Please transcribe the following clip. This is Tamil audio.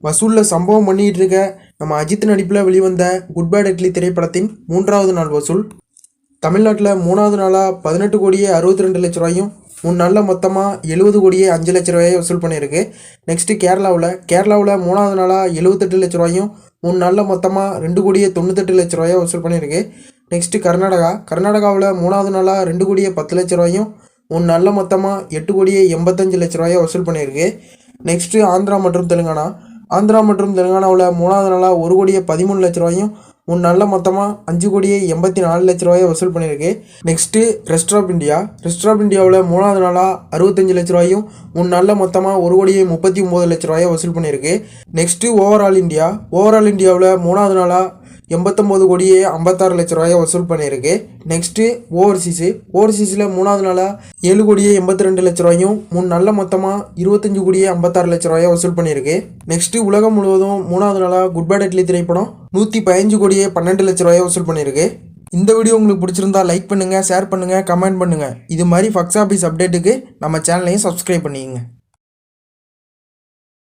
வசூலில் சம்பவம் பண்ணிகிட்டு இருக்க நம்ம அஜித் நடிப்பில் வெளிவந்த குட் பேட் அக்லி திரைப்படத்தின் 3வது நாள் வசூல் தமிழ்நாட்டில் 3வது நாளாக 18 கோடியே 62 லட்ச ரூபாயும் 3 நாளில் மொத்தமாக 70 கோடியே 5 லட்ச ரூபாயை வசூல் பண்ணியிருக்கு. நெக்ஸ்ட்டு கேரளாவில் 3வது நாளாக 78 லட்ச ரூபாயும் 3 நாளில் மொத்தமாக 2 கோடியே 98 லட்ச ரூபாயை வசூல் பண்ணியிருக்கு. நெக்ஸ்ட்டு கர்நாடகாவில் 3வது நாளாக 2 கோடியே 10 லட்ச ரூபாயும் 3 நாளில் மொத்தமாக 8 கோடியே 85 லட்ச ரூபாயை வசூல் பண்ணியிருக்கு. நெக்ஸ்ட்டு ஆந்திரா மற்றும் தெலுங்கானாவில் 3வது நாளாக 1 கோடியே 13 லட்ச ரூபாயும் 3 நாளில் மொத்தமாக 5 கோடியே 84 லட்ச ரூபாயை வசூல் பண்ணியிருக்கு. நெக்ஸ்ட்டு ரெஸ்ட் ஆஃப் இந்தியாவில் 3வது நாளாக 65 லட்ச ரூபாயும் 3 நாளில் மொத்தமாக 1 கோடியே 39 லட்ச ரூபாயை வசூல் பண்ணியிருக்கு. நெக்ஸ்ட்டு ஓவரால் இந்தியாவில் 3வது நாளாக 89 கோடியே 56 லட்ச ரூபாயை வசூல் பண்ணியிருக்கு. நெக்ஸ்ட்டு ஓவர்சீஸில் 3வது நாளாக 7 கோடியே 82 லட்ச ரூபாயும் 3 நாளில் மொத்தமாக 25 கோடியே 56 லட்ச ரூபாயை வசூல் பண்ணியிருக்கு. நெக்ஸ்ட்டு உலகம் முழுவதும் 3வது நாளாக குட் பேட் அக்லி திரைப்படம் 115 கோடியே 12 லட்ச ரூபாயை வசூல் பண்ணியிருக்கு. இந்த வீடியோ உங்களுக்கு பிடிச்சிருந்தா லைக் பண்ணுங்கள், ஷேர் பண்ணுங்கள், கமெண்ட் பண்ணுங்கள். இது மாதிரி ஃபக்ஸ் ஆஃபீஸ் அப்டேட்டுக்கு நம்ம சேனலையும் சப்ஸ்கிரைப் பண்ணிக்கங்க.